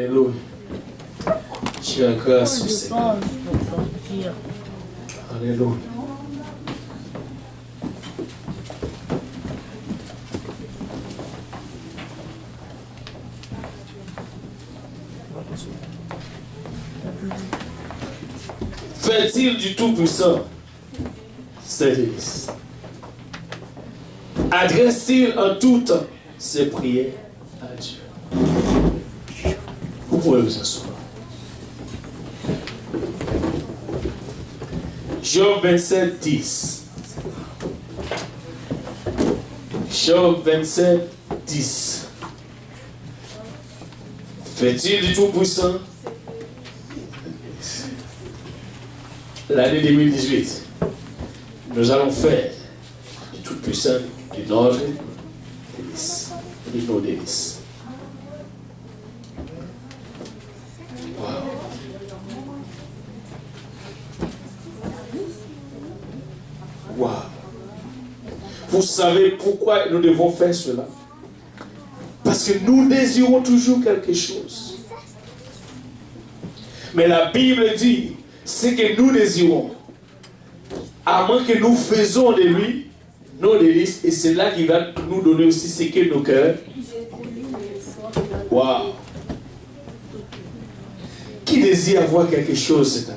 Alléluia. Tu as grâce au Seigneur. Alléluia. Fait-il du Tout-Puissant ses délices? Adresse-t-il en tout temps ses prières à Dieu? Vous pouvez vous asseoir. Job 27, 10. Job 27, 10. Fait-il du Tout-Puissant? L'année 2018, nous allons faire du Tout-Puissant du Nord délice, de nos délices. Wow. Wow. Vous savez pourquoi nous devons faire cela? Parce que nous désirons toujours quelque chose. Mais la Bible dit, ce que nous désirons, à moins que nous faisons de lui nos délices, et c'est là qu'il va nous donner aussi ce que nos cœurs. Waouh! Qui désire avoir quelque chose cette année?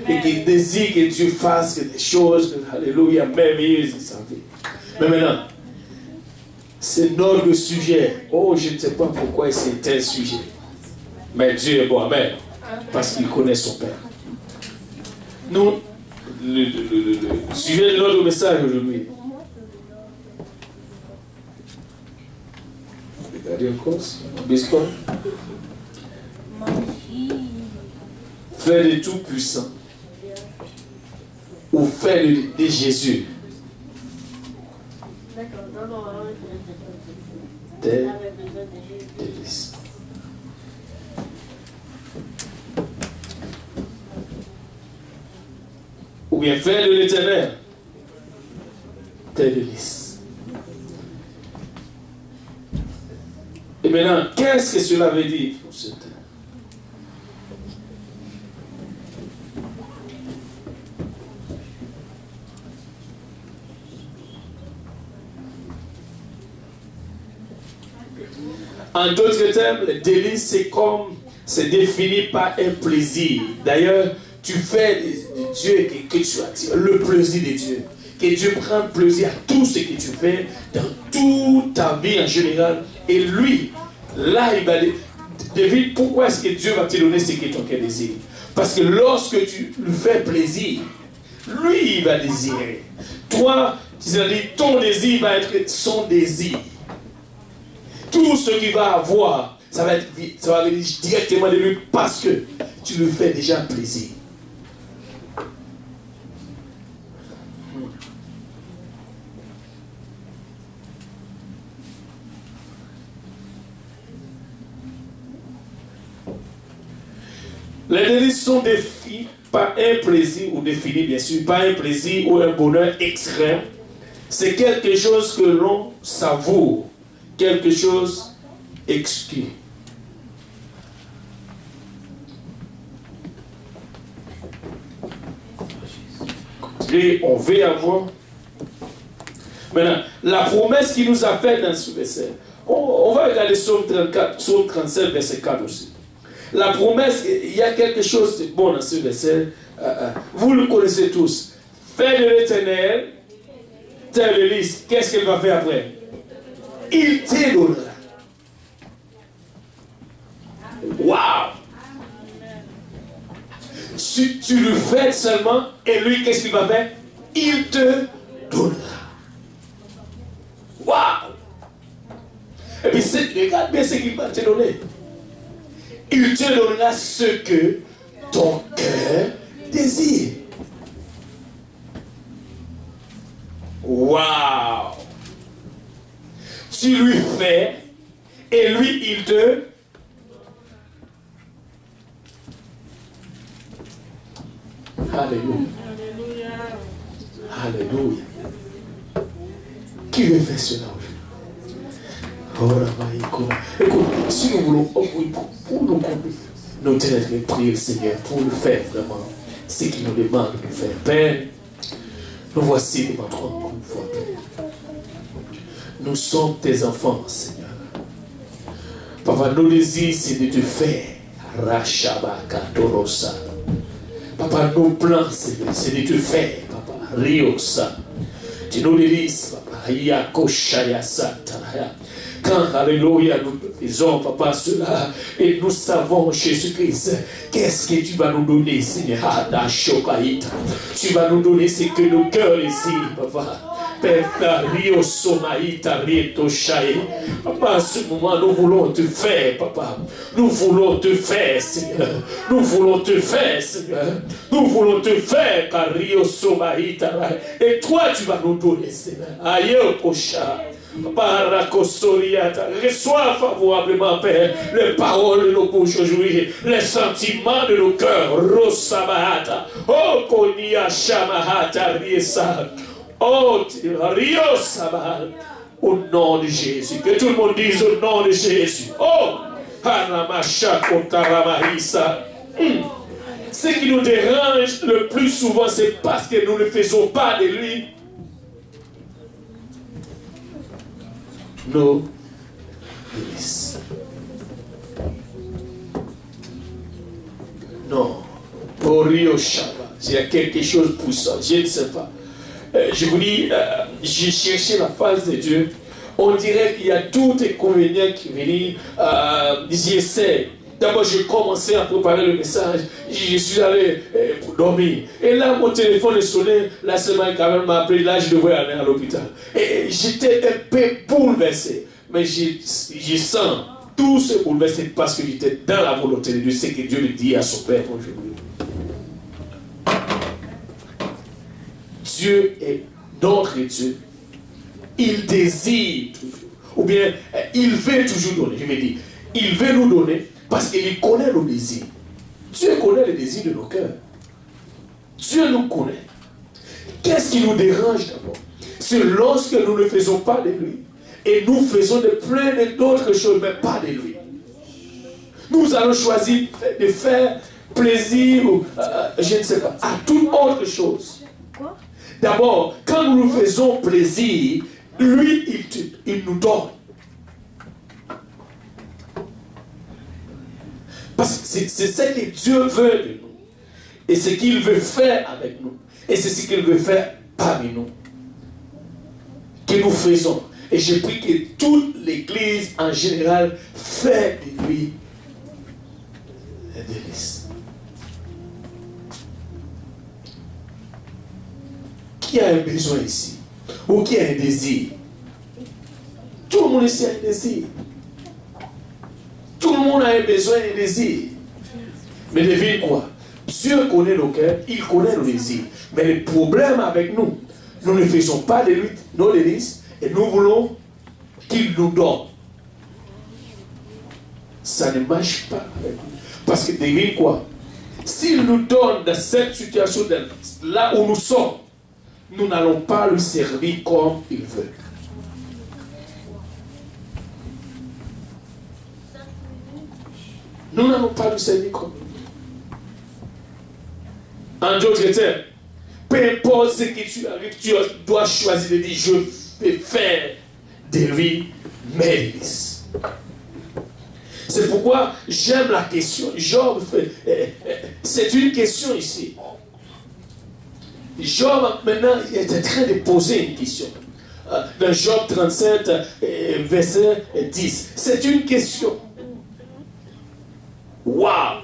Et qui désire que Dieu fasse des choses, alléluia, merveilleuses dans sa vie. Mais maintenant, c'est notre sujet. Oh, je ne sais pas pourquoi c'est un sujet. Mais Dieu est bon, amen. Parce qu'il connaît son Père. Nous, le sujet de notre message aujourd'hui. Regardez encore, Biscotte. Faire de tout puissant. Ou faire de Jésus. Des délices. Ou bien faire de l'Éternel tes délices. Et maintenant, qu'est-ce que cela veut dire pour ce temps? En d'autres termes, le délice, c'est défini par un plaisir. D'ailleurs, tu fais de Dieu que tu attires, le plaisir de Dieu. Que Dieu prenne plaisir à tout ce que tu fais dans toute ta vie en général. Et lui, là, il va devine pourquoi est-ce que Dieu va te donner ce que ton cœur désire. Parce que lorsque tu lui fais plaisir, lui, il va désirer. Toi, ton désir va être son désir. Tout ce qu'il va avoir, ça va venir directement de lui parce que tu lui fais déjà plaisir. Les délices sont définis par un plaisir, ou définis bien sûr, par un plaisir ou un bonheur extrême. C'est quelque chose que l'on savoure, quelque chose exquis. Et on veut avoir. Maintenant, la promesse qui nous appelle dans ce verset, on va regarder Psaume 34, Psaume 37, verset 4 aussi. La promesse, il y a quelque chose de bon dans ce verset. Vous le connaissez tous. Fais de l'Éternel tes délices. Qu'est-ce qu'il va faire après? Il te donnera. Waouh! Si tu le fais seulement, et lui, qu'est-ce qu'il va faire? Il te donnera. Waouh! Et puis, regarde bien ce qu'il va te donner. Il te donnera ce que ton cœur désire. Waouh! Tu lui fais et lui, il te... Alléluia. Alléluia. Qui veut faire cela aujourd'hui? Écoute, si nous voulons pour nous combler, nous devons prier le Seigneur pour le faire vraiment. Ce qu'il nous demande de faire. Père, nous voici devant toi encore une fois, Père. Nous sommes tes enfants, Seigneur. Papa, nos désirs, c'est de te faire. Rashabakatorosa. Papa, nos plans, c'est de te faire, Papa. Riosa. Tu nous délices, Papa. Yakoshayasata. Quand, alléluia, nous faisons, Papa, cela, et nous savons, Jésus-Christ, qu'est-ce que tu vas nous donner, Seigneur? Tu vas nous donner ce que nos cœurs désirent, Papa. Papa, à ce moment, nous voulons te faire, Papa. Nous voulons te faire, Seigneur. Nous voulons te faire, Seigneur. Nous voulons te faire, Cario Somaïta. Et toi, tu vas nous donner, Seigneur. Aïe, Kosha. Reçois favorablement, Père, les paroles de nos bouches aujourd'hui, les sentiments de nos cœurs. Rosamahata. Oh, Konia Shamahata Riesa. Oh, Rio Sabal. Au nom de Jésus. Que tout le monde dise au nom de Jésus. Oh, Hanamasha Kotaramahisa. Ce qui nous dérange le plus souvent, c'est parce que nous ne faisons pas de lui nos délices. Non. Pour Rio Shabbat. Il y a quelque chose pour ça. Je ne sais pas. Je vous dis, j'ai cherché la face de Dieu. On dirait qu'il y a tout inconvénient qui viennent. J'essaie. D'abord, j'ai commencé à préparer le message. Je suis allé pour dormir. Et là, mon téléphone est sonné. La semaine, quand même, m'a appelé. Là, je devrais aller à l'hôpital. Et j'étais un peu bouleversé. Mais je sens tout ce bouleversé parce que j'étais dans la volonté de Dieu. C'est que Dieu le dit à son Père aujourd'hui. Dieu est notre Dieu. Il désire toujours. Ou bien, il veut toujours donner. Je me dis, il veut nous donner parce qu'il connaît nos désirs. Dieu connaît les désirs de nos cœurs. Dieu nous connaît. Qu'est-ce qui nous dérange d'abord? C'est lorsque nous ne faisons pas de lui. Et nous faisons plein d'autres choses, mais pas de lui. Nous allons choisir de faire plaisir, ou, je ne sais pas, à toute autre chose. Quoi? D'abord, quand nous nous faisons plaisir, lui, il nous donne. Parce que c'est ce que Dieu veut de nous. Et ce qu'il veut faire avec nous. Et c'est ce qu'il veut faire parmi nous. Que nous faisons. Et je prie que toute l'Église en général fait de lui les délices. Qui a un besoin ici? Ou qui a un désir? Tout le monde ici a un désir. Tout le monde a un besoin et un désir. Mais devine quoi? Dieu connaît nos cœurs, il connaît nos désirs. Mais le problème avec nous, nous ne faisons pas de lui nos délices et nous voulons qu'il nous donne. Ça ne marche pas avec nous. Parce que devine quoi? S'il nous donne dans cette situation, là où nous sommes, nous n'allons pas lui servir comme il veut. Nous n'allons pas lui servir comme il veut. En d'autres termes, peu importe ce que tu arrives, tu dois choisir de dire, je vais faire de lui mes délices. C'est pourquoi j'aime la question. Job fait, c'est une question ici. Job, maintenant, il est en train de poser une question. Dans Job 37, verset 10. C'est une question. Waouh!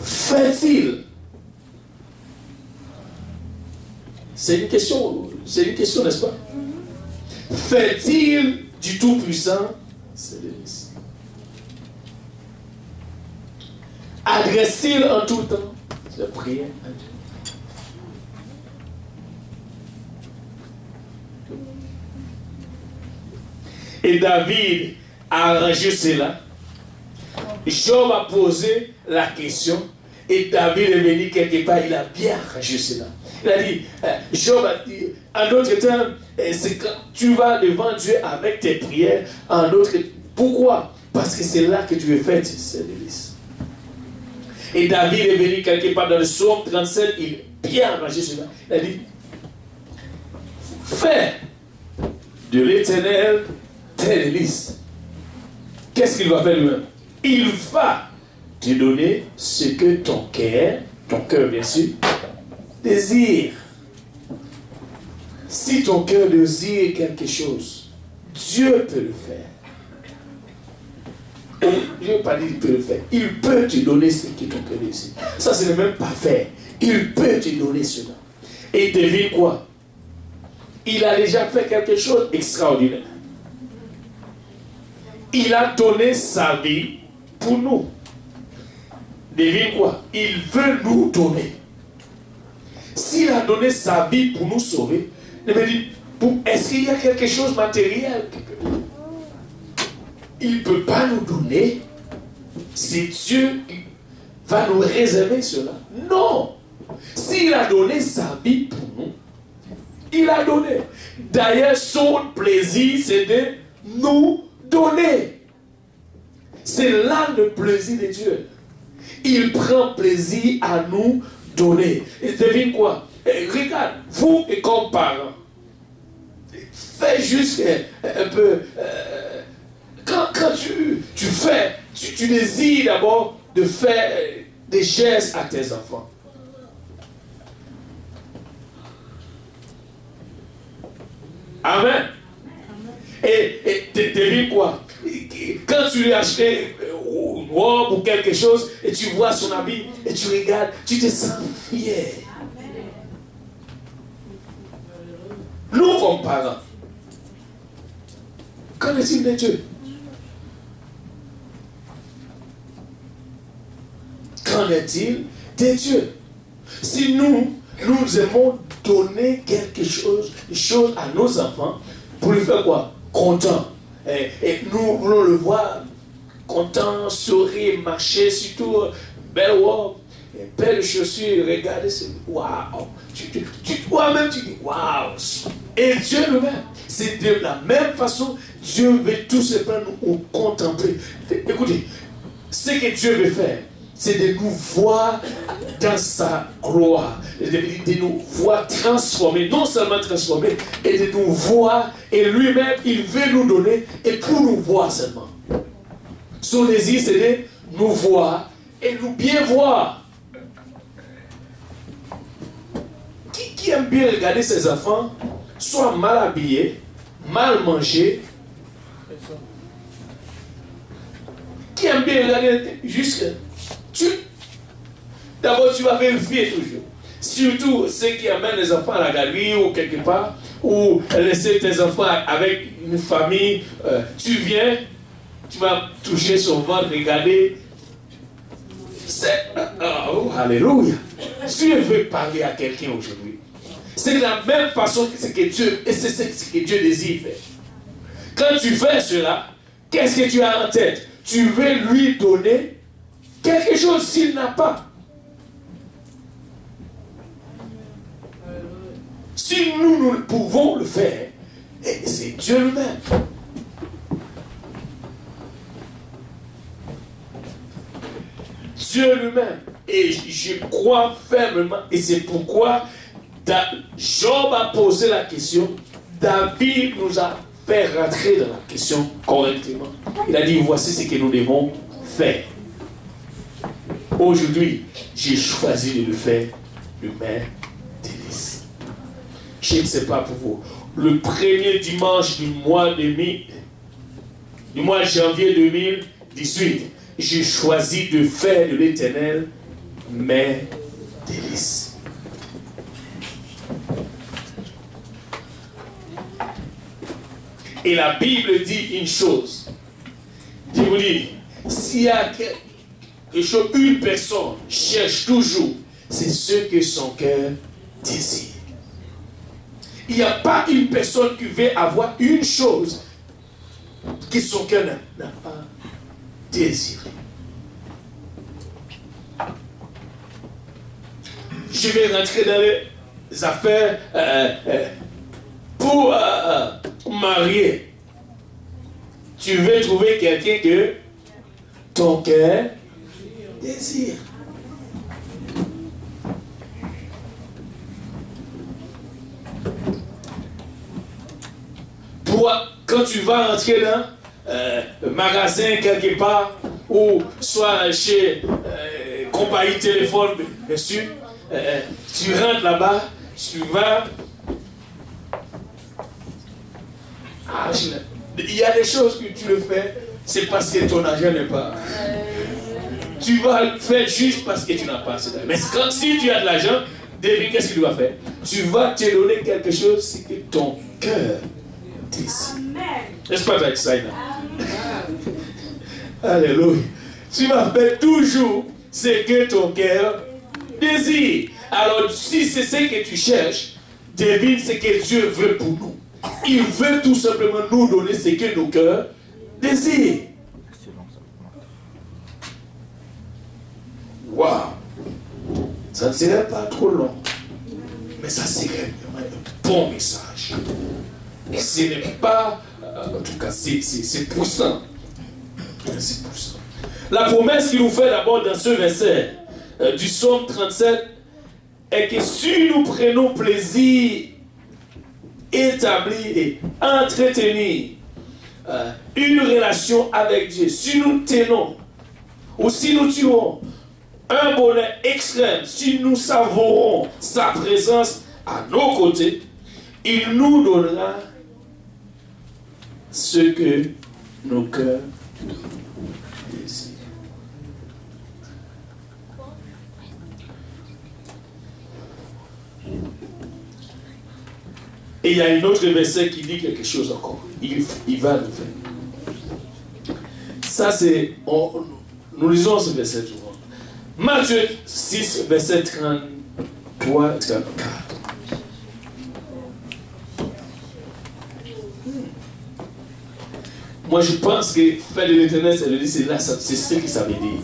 Fait-il? C'est une question, n'est-ce pas? Fait-il du Tout-Puissant ses délices? Adresse-t-il en tout temps la prière à Dieu? Et David a arrangé cela. Job a posé la question Et David est venu quelque part, il a bien arrangé cela. Il a dit, Job a dit, en d'autres termes, c'est quand tu vas devant Dieu avec tes prières, en d'autres. Pourquoi? Parce que c'est là que tu veux faire tes délices. Et David est venu quelque part dans le psaume 37, il a bien arrangé cela. Il a dit, fais de l'Éternel tes délices. Qu'est-ce qu'il va faire lui-même? Il va te donner ce que ton cœur bien sûr, désire. Si ton cœur désire quelque chose, Dieu peut le faire. Et je ne veux pas dire qu'il peut le faire. Il peut te donner ce que ton cœur désire. Ça, ce n'est même pas faire. Il peut te donner cela. Et devine quoi? Il a déjà fait quelque chose d'extraordinaire. Il a donné sa vie pour nous. Devine quoi? Il veut nous donner. S'il a donné sa vie pour nous sauver, est-ce qu'il y a quelque chose de matériel? Il ne peut pas nous donner. C'est Dieu qui va nous réserver cela. Non. S'il a donné sa vie pour nous, il a donné. D'ailleurs, son plaisir, c'est de nous donner. C'est là le plaisir de Dieu. Il prend plaisir à nous donner. Et devine quoi? Regarde, vous et comme parents, fais juste un peu... quand tu fais, tu désires d'abord de faire des gestes à tes enfants. Amen. Et devine quoi? Quand tu lui as acheté une robe ou quelque chose et tu vois son habit et tu regardes, tu te sens fier. Nous comme parents, qu'en est-il de Dieu? Qu'en est-il de Dieu? Si nous aimons donner quelque chose, des choses à nos enfants, pour lui faire quoi? Content. Et nous voulons le voir content, sourire, marcher, surtout belle robe, belles chaussures, regardez, waouh. Toi-même tu dis waouh. Et Dieu lui-même, c'est de la même façon, Dieu veut tout simplement nous contempler. Écoutez, ce que Dieu veut faire, c'est de nous voir dans sa gloire, de nous voir transformés, non seulement transformés, et de nous voir, et lui-même, il veut nous donner, et pour nous voir seulement. Son désir, c'est de nous voir, et nous bien voir. Qui aime bien regarder ses enfants, soit mal habillés, mal mangés? Qui aime bien regarder jusqu'à... D'abord, tu vas vérifier toujours. Surtout ceux qui amènent les enfants à la galerie ou quelque part, ou laisser tes enfants avec une famille. Tu viens, tu vas toucher son ventre, regarder. Oh, alléluia. Dieu veut parler à quelqu'un aujourd'hui. C'est de la même façon que ce que Dieu, et c'est ce que Dieu désire faire. Quand tu fais cela, qu'est-ce que tu as en tête? Tu veux lui donner quelque chose s'il n'a pas. Si nous pouvons le faire, c'est Dieu lui-même. Dieu lui-même. Et je crois fermement, et c'est pourquoi Job a posé la question, David nous a fait rentrer dans la question correctement. Il a dit, voici ce que nous devons faire. Aujourd'hui, j'ai choisi de le faire de mes délices. Je ne sais pas pour vous. Le premier dimanche du mois de janvier 2018, j'ai choisi de faire de l'Éternel mes délices. Et la Bible dit une chose. Je vous dis, s'il y a quelque chose, une personne cherche toujours, c'est ce que son cœur désire. Il n'y a pas une personne qui veut avoir une chose que son cœur n'a pas désiré. je vais rentrer dans les affaires pour marier. Tu veux trouver quelqu'un que ton cœur désire. Quand tu vas rentrer dans un magasin quelque part, ou soit chez compagnie téléphone, bien sûr, tu rentres là-bas, tu vas... il y a des choses que tu le fais, c'est parce que ton argent n'est pas... Tu vas le faire juste parce que tu n'as pas assez d'argent. Mais si tu as de l'argent, devine qu'est-ce que tu vas faire. Tu vas te donner quelque chose, c'est que ton cœur désire. N'est-ce pas avec ça? Alléluia. Tu vas faire toujours ce que ton cœur désire. Alors, si c'est ce que tu cherches, devine ce que Dieu veut pour nous. Il veut tout simplement nous donner ce que nos cœurs désirent. Waouh! Ça ne serait pas trop long, mais ça serait vraiment un bon message. Et ce n'est pas, en tout cas, c'est puissant. C'est puissant. La promesse qu'il nous fait d'abord dans ce verset du psaume 37 est que si nous prenons plaisir établir et entretenir une relation avec Dieu, si nous tenons ou si nous tuons un bonheur extrême, si nous savourons sa présence à nos côtés, il nous donnera ce que nos cœurs désirent. Et il y a un autre verset qui dit quelque chose encore. Il va nous faire. Ça, c'est... Nous lisons ce verset souvent. Matthieu 6, verset 33, 34. Moi, je pense que faire de l'éternel, c'est là, c'est ce que ça veut dire.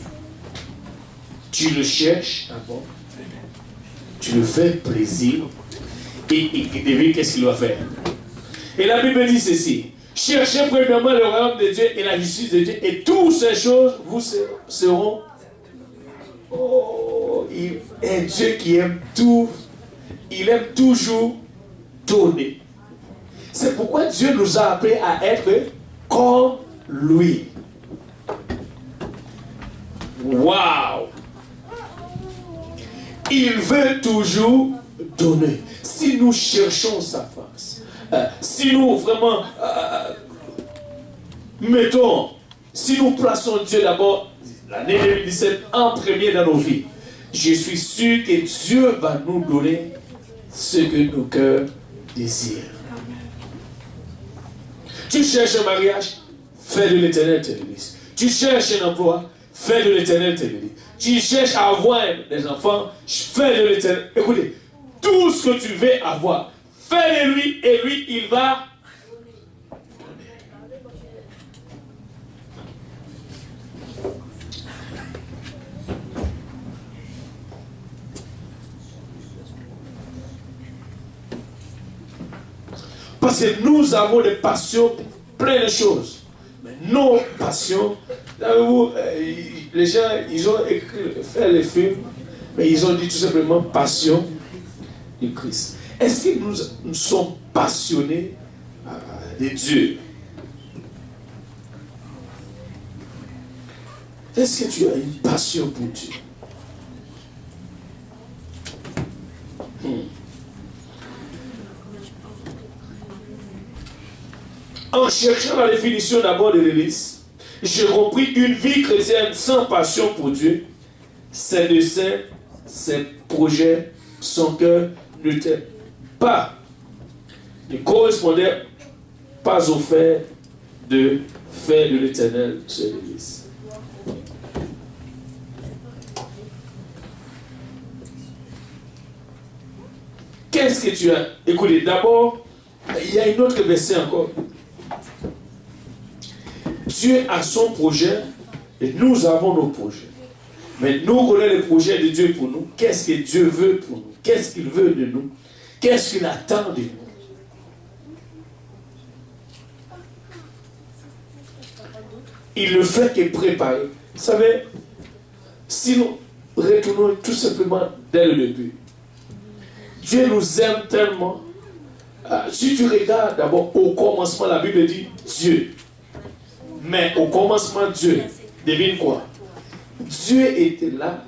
Tu le cherches d'abord, tu le fais plaisir, et devine qu'est-ce qu'il doit faire. Et la Bible dit ceci: cherchez premièrement le royaume de Dieu et la justice de Dieu, et toutes ces choses vous seront. Oh, il est un Dieu qui aime tout, il aime toujours donner. C'est pourquoi Dieu nous a appelés à être comme lui. Waouh! Il veut toujours donner. Si nous cherchons sa face, si nous vraiment si nous plaçons Dieu d'abord, l'année 2017 en premier dans nos vies, je suis sûr que Dieu va nous donner ce que nos cœurs désirent. Tu cherches un mariage, fais de l'éternel tes délices. Tu cherches un emploi, fais de l'éternel tes délices. Tu cherches à avoir des enfants, fais de l'éternel. Écoutez, tout ce que tu veux avoir, fais de lui et lui, il va donner. Parce que nous avons des passions pour plein de choses. Mais nos passions, savez-vous, les gens, ils ont fait les films, mais ils ont dit tout simplement passion de Christ. Est-ce que nous sommes passionnés de Dieu? Est-ce que tu as une passion pour Dieu? En cherchant la définition d'abord de l'Église, j'ai compris qu'une vie chrétienne sans passion pour Dieu, ses desseins, ses projets, son cœur n'était pas, ne correspondait pas au fait de faire de l'Éternel sur l'Église. Qu'est-ce que tu as? Écoutez, d'abord, il y a une autre verset encore. Dieu a son projet et nous avons nos projets. Mais nous connaissons le projet de Dieu pour nous. Qu'est-ce que Dieu veut pour nous? Qu'est-ce qu'il veut de nous? Qu'est-ce qu'il attend de nous? Il ne fait que préparer. Vous savez, si nous retournons tout simplement dès le début, Dieu nous aime tellement. Si tu regardes d'abord au commencement, la Bible dit Dieu. Mais au commencement, Dieu, devine quoi? Dieu était là,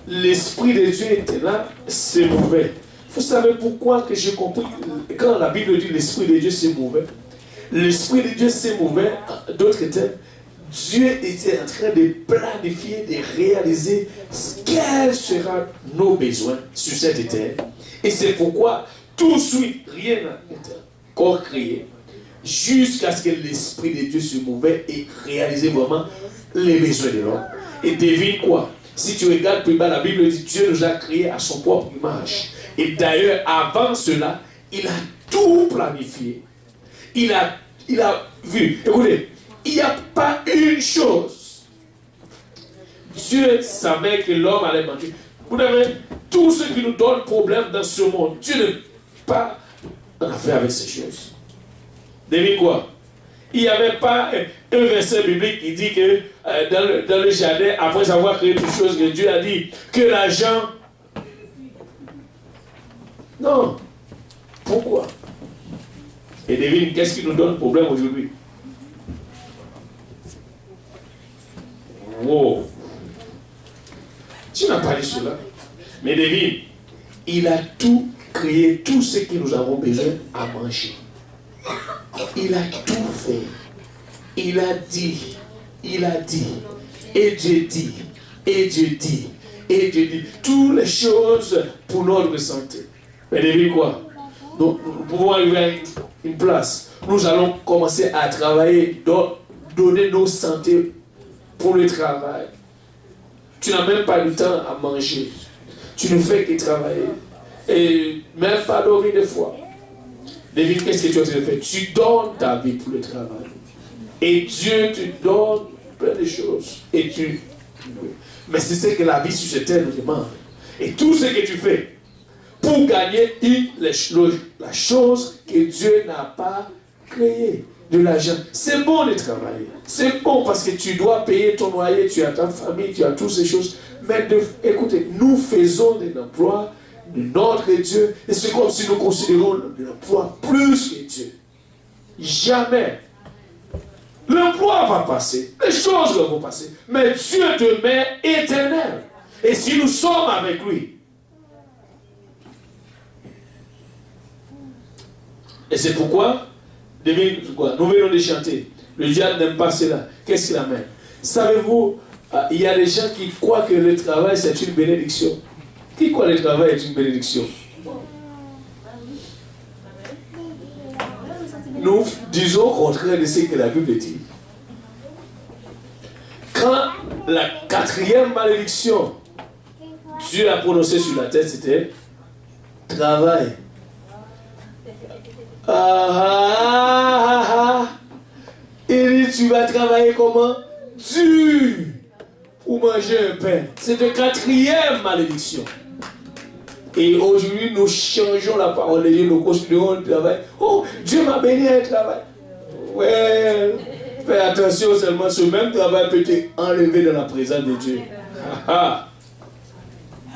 l'Esprit de Dieu était là, c'est mauvais. Vous savez pourquoi que j'ai compris, quand la Bible dit l'Esprit de Dieu c'est mauvais, l'Esprit de Dieu c'est mauvais, d'autres termes, Dieu était en train de planifier, de réaliser quels seront nos besoins sur cette terre. Et c'est pourquoi tout de suite, rien n'a été encore créé, jusqu'à ce que l'Esprit de Dieu se mouvait et réalisait vraiment les besoins de l'homme. Et devine quoi? Si tu regardes plus bas, la Bible dit Dieu nous a créés à son propre image. Et d'ailleurs, avant cela, il a tout planifié. Il a vu. Écoutez, il n'y a pas une chose. Dieu savait que l'homme allait manquer. Vous savez, tout ce qui nous donne problème dans ce monde, Dieu ne pas en affaire avec ces choses. Devine quoi? Il n'y avait pas un verset biblique qui dit que dans le jardin, après avoir créé toutes choses, que Dieu a dit que l'argent... Non. Pourquoi? Et devine, qu'est-ce qui nous donne problème aujourd'hui? Wow. Tu n'as pas dit cela. Mais devine, il a tout créé, tout ce que nous avons besoin à manger. Il a tout fait. Il a dit. Et Dieu dit. Et Dieu dit. Et Dieu dit. Toutes les choses pour notre santé. Mais devine quoi? Nous pouvons arriver à une place. Nous allons commencer à travailler, donner nos santé pour le travail. Tu n'as même pas le temps à manger. Tu ne fais que travailler. Et même pas dormir des fois. Devine, qu'est-ce que tu as fait? Tu donnes ta vie pour le travail. Et Dieu te donne plein de choses. Et tu... Mais c'est ce que la vie sur cette terre nous demande. Et tout ce que tu fais pour gagner la chose que Dieu n'a pas créée, de l'argent. C'est bon de travailler. C'est bon parce que tu dois payer ton loyer, tu as ta famille, tu as toutes ces choses. Mais écoutez, nous faisons des emplois de notre Dieu. Et c'est comme si nous considérons l'emploi plus que Dieu. Jamais. L'emploi va passer. Les choses vont passer. Mais Dieu demeure éternel. Et si nous sommes avec lui. Et c'est pourquoi, nous venons de chanter. Le diable n'aime pas cela. Qu'est-ce qu'il amène? Savez-vous, il y a des gens qui croient que le travail c'est une bénédiction. Qui croit que le travail est une bénédiction? Nous disons au contraire de ce que la Bible dit. Quand la 4e malédiction, Dieu a prononcée sur la terre, c'était travail. Il dit, tu vas travailler comment? Dur pour manger un pain. C'est la 4e malédiction. Et aujourd'hui, nous changeons la parole de Dieu, nous considérons le travail. Oh, Dieu m'a béni à un travail. Ouais, fais attention seulement, ce même travail peut être enlevé dans la présence de Dieu.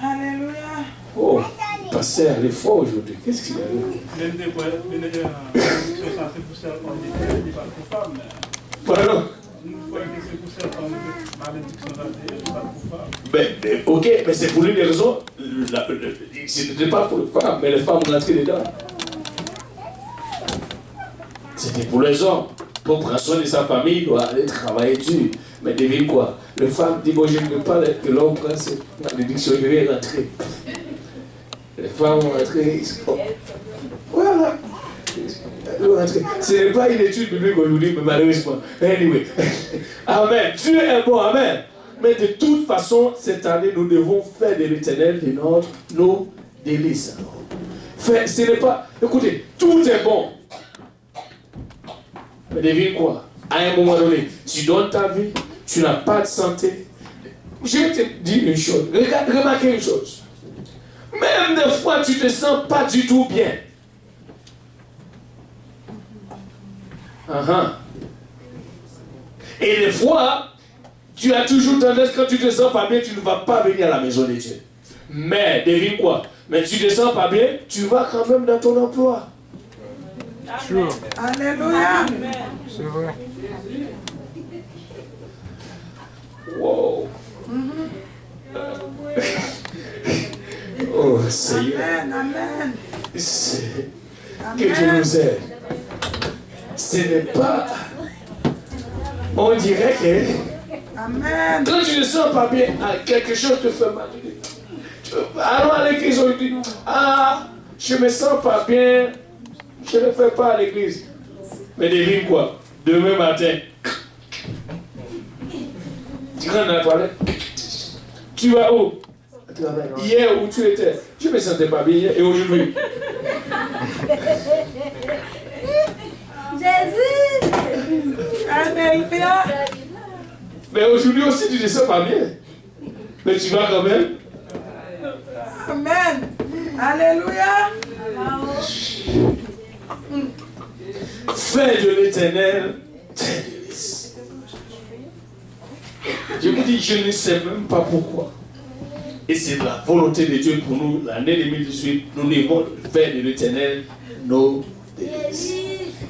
Alléluia. Oh, pasteur, il est fort aujourd'hui. Qu'est-ce qu'il y a là? Pardon? Ok, mais c'est pour une raison. Ce n'était pas pour les femmes, mais les femmes ont entré dedans. C'était pour les hommes. Pour prendre soin de sa famille, il doit aller travailler dur. Mais devine quoi? Les femmes disent, bon, je ne veux pas que l'homme prenne cette malédiction, je vais rentrer. Les femmes vont rentrer. Voilà. Ce n'est pas une étude biblique aujourd'hui, mais malheureusement. Anyway. Amen. Dieu est bon, amen. Mais de toute façon, cette année, nous devons faire de l'Éternel de nos délices. Ce n'est pas... Écoutez, tout est bon. Mais devine quoi? À un moment donné, tu donnes ta vie, tu n'as pas de santé. je vais te dire une chose. Remarquez une chose. Même des fois, tu ne te sens pas du tout bien. Et des fois, tu as toujours tendance, quand tu ne te sens pas bien, tu ne vas pas venir à la maison de Dieu. Mais, devine quoi? Mais tu ne te sens pas bien, tu vas quand même dans ton emploi. Amen. Alléluia. C'est vrai. Wow. Oh Seigneur. Amen. Amen. Que Dieu nous aide. Ce n'est pas... On dirait que... Amen. Quand tu ne sens pas bien, quelque chose te fait mal. Allons à l'église, on dit, ah, je me sens pas bien, je ne fais pas à l'église. Mais devine quoi? Demain matin, tu rentres dans la toilette, tu vas où? Hier où tu étais? Je me sentais pas bien hier et aujourd'hui. Jésus! Alléluia. Mais aujourd'hui aussi tu ne te sens pas bien. Mais tu vas quand même. Amen. Alléluia. Fais de l'Éternel tes délices. Je vous dis, je ne sais même pas pourquoi. Et c'est la volonté de Dieu pour nous, l'année 2018, nous devons faire de l'Éternel nos délices.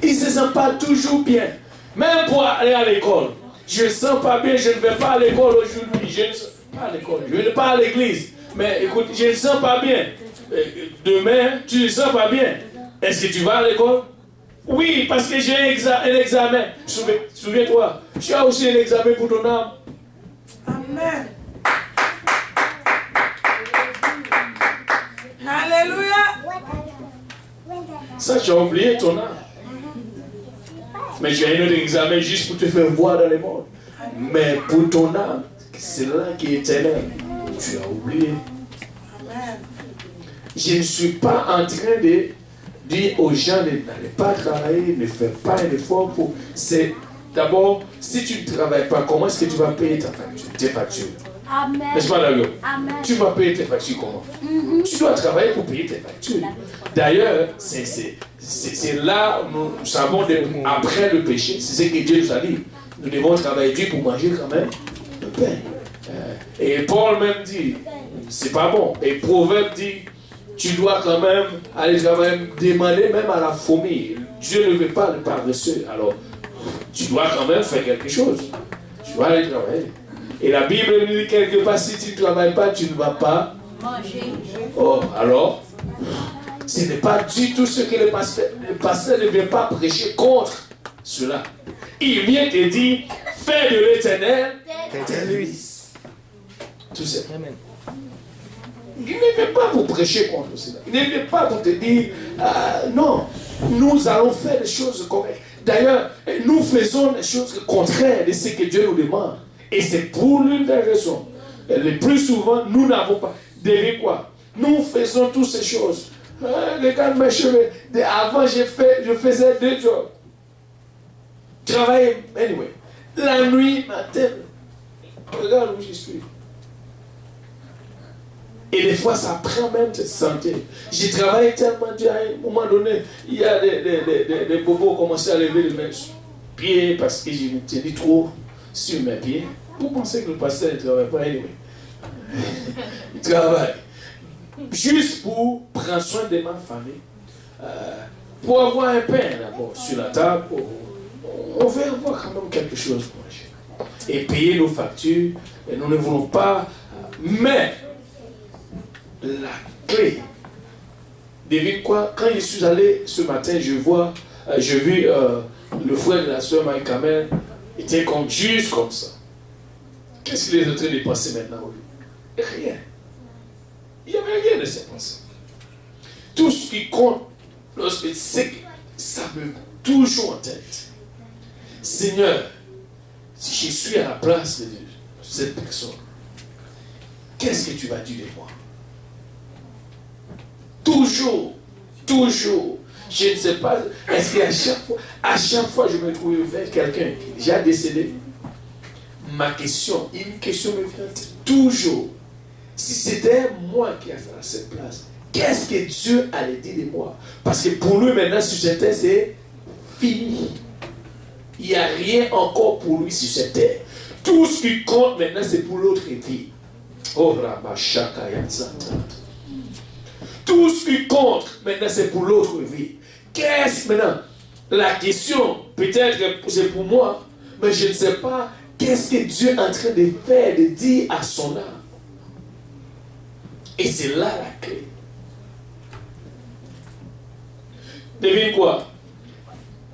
Il ne se sent pas toujours bien. Même pour aller à l'école. Je ne sens pas bien, je ne vais pas à l'école aujourd'hui. Je ne sens pas à l'école, je ne vais pas à l'église. Mais écoute, je ne sens pas bien. Demain, tu ne sens pas bien. Est-ce que tu vas à l'école? Oui, parce que j'ai un examen. Souviens-toi, tu as aussi un examen pour ton âme. Amen. Alléluia. Ça, tu as oublié ton âme. Mais tu as un autre examen juste pour te faire voir dans le monde. Mais pour ton âme, c'est là qui est éternel. Tu as oublié. Amen. Je ne suis pas en train de dire aux gens de n'allez pas travailler, ne fais pas un effort pour... C'est d'abord, si tu ne travailles pas, comment est-ce que tu vas payer tes factures? Amen. N'est-ce pas, Dario? Amen. Tu vas payer tes factures comment? Tu dois travailler pour payer tes factures. D'ailleurs, c'est là où nous savons après le péché, c'est ce que Dieu nous a dit. Nous devons travailler dur pour manger quand même le pain. Et Paul même dit, c'est pas bon. Et Proverbe dit, tu dois quand même aller travailler, demander même à la famille. Dieu ne veut pas le paresseux. Alors, tu dois quand même faire quelque chose. Tu dois aller travailler. Et la Bible nous dit quelque part, si tu ne travailles pas, tu ne vas pas Manger. Oh, alors, ce n'est pas du tout ce que le pasteur ne vient pas prêcher contre cela. Il vient te dire, fais de l'Éternel tes délices. Tout ça. Il ne vient pas pour prêcher contre cela. Il ne vient pas pour te dire, non, nous allons faire des choses correctes. D'ailleurs, nous faisons des choses contraires de ce que Dieu nous demande. Et c'est pour l'une des raisons. Le plus souvent, nous n'avons pas. Devez quoi? Nous faisons toutes ces choses. Regarde mes cheveux. Avant, je faisais 2 jobs. Travailler, anyway. La nuit, matin. Regarde où je suis. Et des fois, ça prend même cette santé. J'ai travaillé tellement dur, à un moment donné, il y a des bobos qui commençaient à lever mes pieds parce que je me tenais trop sur mes pieds. Vous pensez que le pasteur ne travaille pas, anyway. Il travaille. Juste pour prendre soin de ma famille. Pour avoir un pain d'abord sur la table. On veut avoir quand même quelque chose pour manger. Et payer nos factures. Et nous ne voulons pas. Mais la clé. Devine quoi? Quand je suis allé ce matin, j'ai vu le frère de la soeur Maï Kamel était juste comme ça. Qu'est-ce qu'il est en train de penser maintenant? Rien. Il n'y avait rien de ces pensées. Tout ce qui compte, c'est que ça me toujours en tête. Seigneur, si je suis à la place de cette personne, qu'est-ce que tu vas dire de moi? Toujours, je ne sais pas, est-ce qu'à chaque fois je me trouve vers quelqu'un qui est déjà décédé, une question me vient. toujours, si c'était moi qui étais à cette place, qu'est-ce que Dieu allait dire de moi? Parce que pour lui, maintenant, sur cette terre, c'est fini. Il n'y a rien encore pour lui sur cette terre. Tout ce qui compte maintenant, c'est pour l'autre vie. Oh, Ramachaka Yatsata. Tout ce qui compte maintenant, c'est pour l'autre vie. Qu'est-ce maintenant? La question, peut-être que c'est pour moi, mais je ne sais pas qu'est-ce que Dieu est en train de faire, de dire à son âme. Et c'est là la clé. Devine quoi?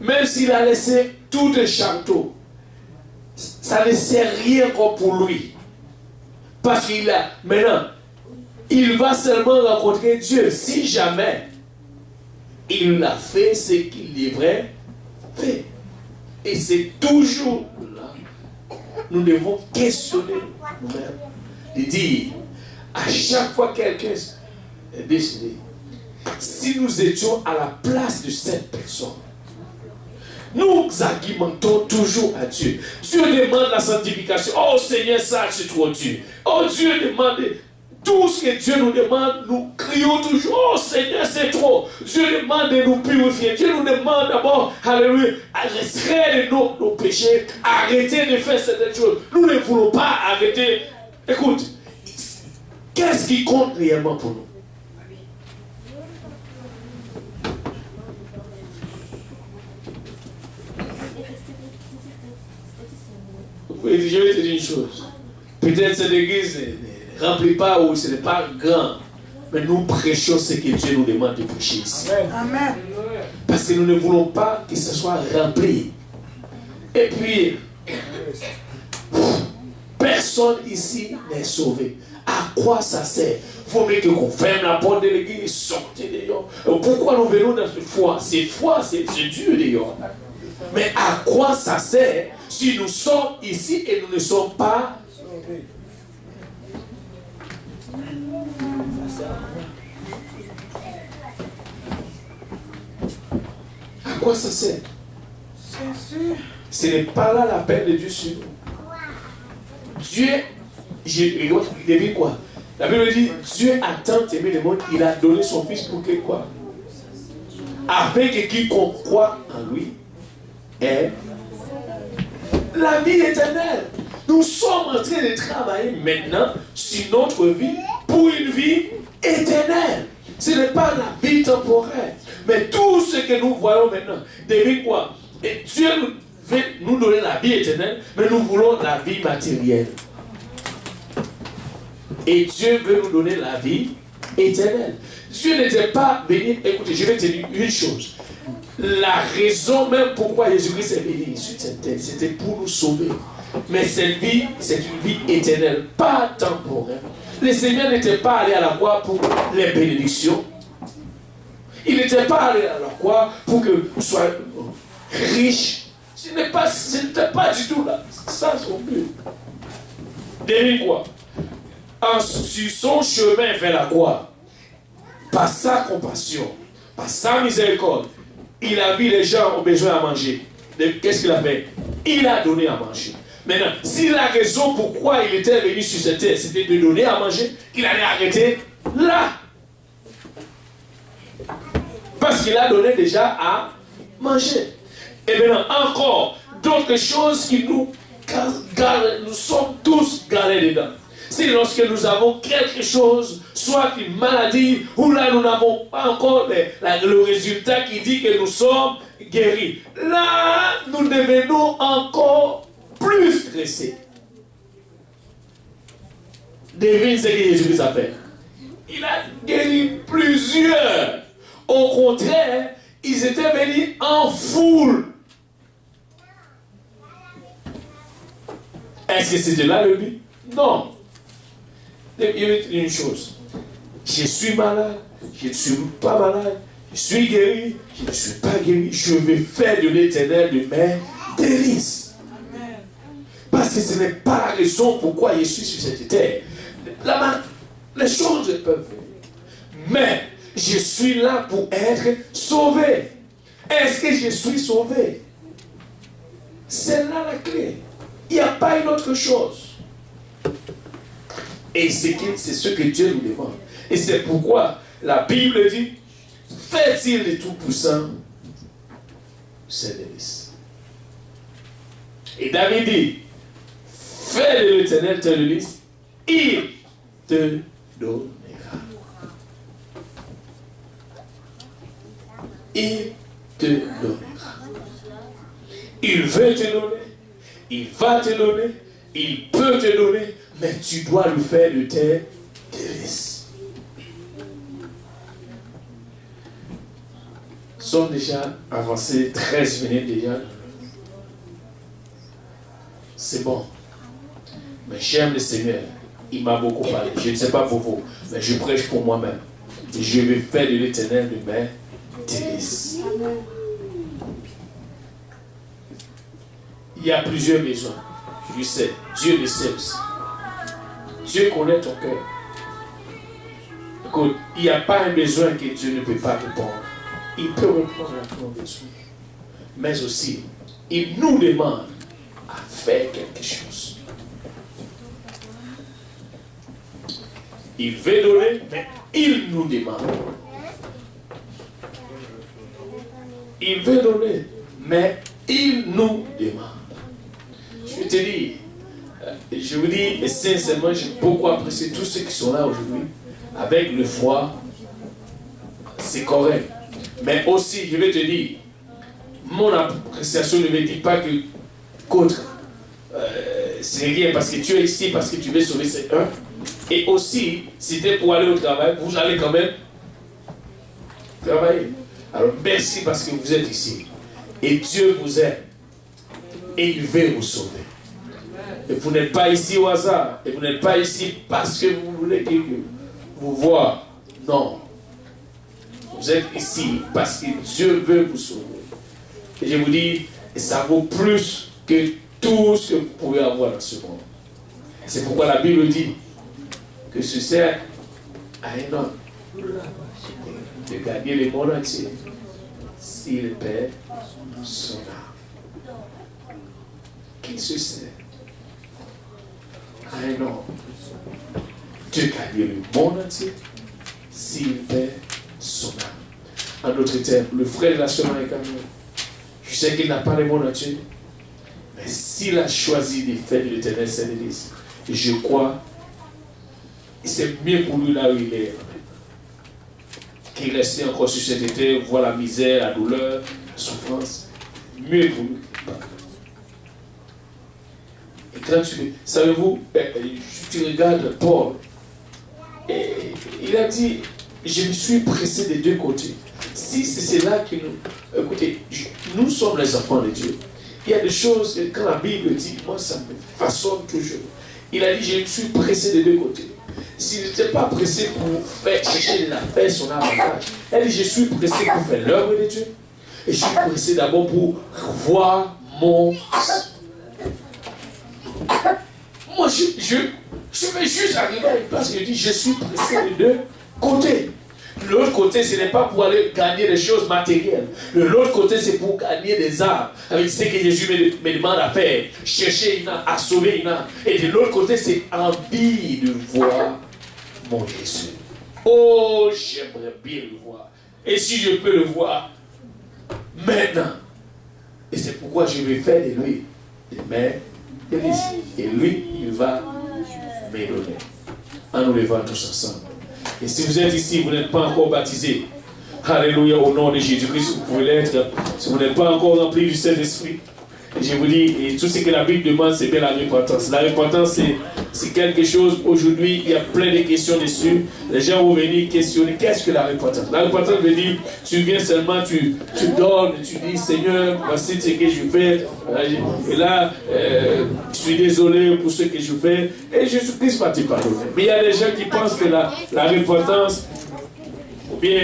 Même s'il a laissé tout le château, ça ne sert rien encore pour lui. Parce qu'il a, maintenant, il va seulement rencontrer Dieu si jamais il a fait ce qu'il devrait faire. Et c'est toujours là. Nous devons questionner nous-mêmes. De dire, à chaque fois que quelqu'un est décédé, si nous étions à la place de cette personne, nous argumentons toujours à Dieu. Dieu demande la sanctification. Oh Seigneur, ça c'est trop dur. Oh Dieu demande tout ce que Dieu nous demande. Nous crions toujours. Oh Seigneur, c'est trop. Dieu demande de nous purifier. Dieu nous demande d'abord, alléluia, à restreindre nos péchés. Arrêter de faire certaines choses. Nous ne voulons pas arrêter. Écoute, qu'est-ce qui compte réellement pour nous? Oui, je vais te dire une chose. Peut-être cette église ne remplit pas ou ce n'est pas grand. Mais nous prêchons ce que Dieu nous demande de prêcher ici. Amen. Parce que nous ne voulons pas que ce soit rempli. Et puis, personne ici n'est sauvé. À quoi ça sert? Il faut mieux qu'on ferme la porte de l'église, sortez dehors. Pourquoi nous venons dans cette foi? Cette foi, c'est Dieu dehors. Mais à quoi ça sert si nous sommes ici et nous ne sommes pas sauvés? À quoi ça sert? Ce n'est pas là l'appel de Dieu sur nous. Dieu, devine quoi? La Bible dit, Dieu a tant aimé le monde, il a donné son fils pour que quoi? Avec quiconque croit en lui, est la vie éternelle. Nous sommes en train de travailler maintenant sur notre vie pour une vie éternelle. Ce n'est pas la vie temporaire. Mais tout ce que nous voyons maintenant, devine quoi? Et Dieu veut nous donner la vie éternelle, mais nous voulons la vie matérielle. Et Dieu veut nous donner la vie éternelle. Dieu n'était pas venu. Écoutez, je vais te dire une chose. La raison même pourquoi Jésus-Christ est venu sur cette terre, c'était pour nous sauver. Mais cette vie, c'est une vie éternelle, pas temporaire. Le Seigneur n'était pas allé à la croix pour les bénédictions. Il n'était pas allé à la croix pour que nous soyons riches. Ce n'était pas du tout là. Ça, son but. Devine quoi? Sur son chemin vers la croix, par sa compassion, par sa miséricorde, il a vu les gens ont besoin à manger. Qu'est-ce qu'il a fait? Il a donné à manger. Maintenant, si la raison pourquoi il était venu sur cette terre, c'était de donner à manger, il allait arrêter là. Parce qu'il a donné déjà à manger. Et maintenant, encore d'autres choses qui nous sommes tous galés dedans. C'est lorsque nous avons quelque chose, soit une maladie, ou là nous n'avons pas encore le résultat qui dit que nous sommes guéris. Là, nous devenons encore plus stressés. Devine ce que Jésus a fait. Il a guéri plusieurs. Au contraire, ils étaient venus en foule. Est-ce que c'était là le but? Non. Je vais te dire une chose. Je suis malade, je ne suis pas malade, je suis guéri, je ne suis pas guéri. Je vais faire de l'éternel de mes délices. Amen. Parce que ce n'est pas la raison pourquoi je suis sur cette terre. Là-bas, les choses peuvent venir. Mais je suis là pour être sauvé. Est-ce que je suis sauvé? C'est là la clé. Il n'y a pas une autre chose. Et c'est ce que Dieu nous demande. Et c'est pourquoi la Bible dit, faites-il le Tout-Puissant ses délices. Et David dit, fais de l'Éternel tes délices, il te donnera. Il te donnera. Il veut te donner, il va te donner, il peut te donner, mais tu dois lui faire de tes délices. Nous sommes déjà avancés 13 minutes déjà. C'est bon. Mais j'aime le Seigneur. Il m'a beaucoup parlé. Je ne sais pas pour vous, mais je prêche pour moi-même. Et je vais faire de l'Éternel de mes délices. Il y a plusieurs besoins. Je sais. Dieu le sait aussi. Dieu connaît ton cœur. Écoute, il n'y a pas un besoin que Dieu ne peut pas répondre. Il peut répondre à ton besoin. Mais aussi, il nous demande à faire quelque chose. Il veut donner, mais il nous demande. Il veut donner, mais il nous demande. Je te dis, je vous dis, et sincèrement, j'ai beaucoup apprécié tous ceux qui sont là aujourd'hui. Avec le foi, c'est correct. Mais aussi, je vais te dire, mon appréciation ne me dit pas que qu'autre, c'est rien parce que tu es ici, parce que tu veux sauver ces un. Et aussi, si c'était pour aller au travail, vous allez quand même travailler. Alors merci parce que vous êtes ici. Et Dieu vous aime. Et il veut vous sauver. Et vous n'êtes pas ici au hasard. Et vous n'êtes pas ici parce que vous voulez vous voir. Non. Vous êtes ici parce que Dieu veut vous sauver. Et je vous dis, ça vaut plus que tout ce que vous pouvez avoir dans ce monde. C'est pourquoi la Bible dit que ce sert à un homme de gagner le monde entier s'il perd son âme. Qu'il se sert à un homme de gagner le monde entier s'il perd son âme. En d'autres termes, le frère de la semaine est quand même. Je sais qu'il n'a pas le monde entier, mais s'il a choisi de faire de l'Éternel ses délices, je crois que c'est mieux pour lui là où il est. Qu'il reste encore sur cette terre, voir la misère, la douleur, la souffrance. Mieux pour lui. Et quand savez-vous, tu regardes Paul, et il a dit, je me suis pressé des deux côtés. Si c'est cela que nous... Écoutez, nous sommes les enfants de Dieu. Il y a des choses, quand la Bible dit, moi ça me façonne toujours. Il a dit, je me suis pressé des deux côtés. S'il n'était pas pressé pour chercher la paix, son avantage, elle dit, je suis pressé pour faire l'œuvre de Dieu. Et je suis pressé d'abord pour voir mon... Moi, je vais juste arriver à une place où je dis, je suis pressé des deux côtés. L'autre côté, ce n'est pas pour aller gagner des choses matérielles. L'autre côté, c'est pour gagner des âmes. Avec ce que Jésus me demande à faire. Chercher une âme, à sauver une âme. Et de l'autre côté, c'est envie de voir mon Jésus. Oh, j'aimerais bien le voir. Et si je peux le voir maintenant. Et c'est pourquoi je vais faire de lui mes délices. Et lui, il va me donner. En nous levant tous ensemble. Et si vous êtes ici, vous n'êtes pas encore baptisé, alléluia, au nom de Jésus-Christ, vous pouvez l'être. Si vous n'êtes pas encore rempli du Saint-Esprit, je vous dis, et tout ce que la Bible demande, c'est bien la repentance. La repentance, c'est quelque chose, aujourd'hui, il y a plein de questions dessus. Les gens vont venir questionner, qu'est-ce que la repentance? La repentance veut dire, tu viens seulement, tu donnes, tu dis, Seigneur, voici ce que je fais. Et là, je suis désolé pour ce que je fais. Et Jésus-Christ va te pardonner. Mais il y a des gens qui pensent que la repentance, ou bien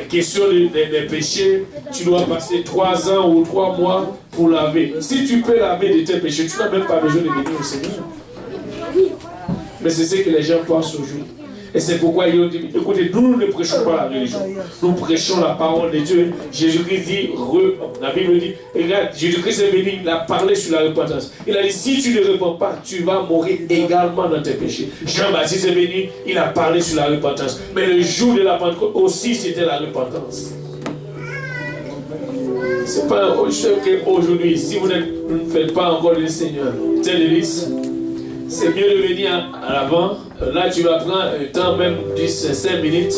question des péchés, tu dois passer 3 ans ou 3 mois pour laver. Si tu peux laver de tes péchés, tu n'as même pas besoin de venir au Seigneur. Mais c'est ce que les gens pensent aujourd'hui. Et c'est pourquoi ils ont dit, écoutez, nous ne prêchons pas la religion. Nous prêchons la parole de Dieu. Jésus-Christ dit, la Bible dit, regarde, Jésus-Christ est venu, il a parlé sur la repentance. Il a dit, si tu ne réponds pas, tu vas mourir également dans tes péchés. Jean-Baptiste est venu, il a parlé sur la repentance. Mais le jour de la Pentecôte aussi, c'était la repentance. C'est pas aujourd'hui, si vous ne faites pas encore le Seigneur, telle église, c'est mieux de venir à l'avant. Là, tu vas prendre un temps, même 10-5 minutes,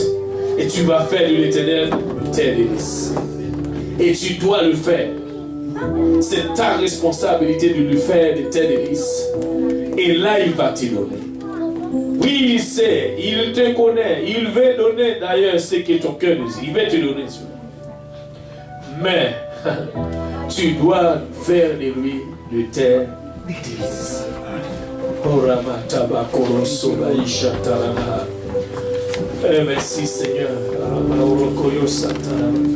et tu vas faire de l'Éternel une telle église. Et tu dois le faire. C'est ta responsabilité de le faire de telle église. Et là, il va te donner. Oui, il sait, il te connaît, il veut donner d'ailleurs ce que ton cœur désire. Il va te donner ça. Mais tu dois faire de lui de telle église. Merci Seigneur.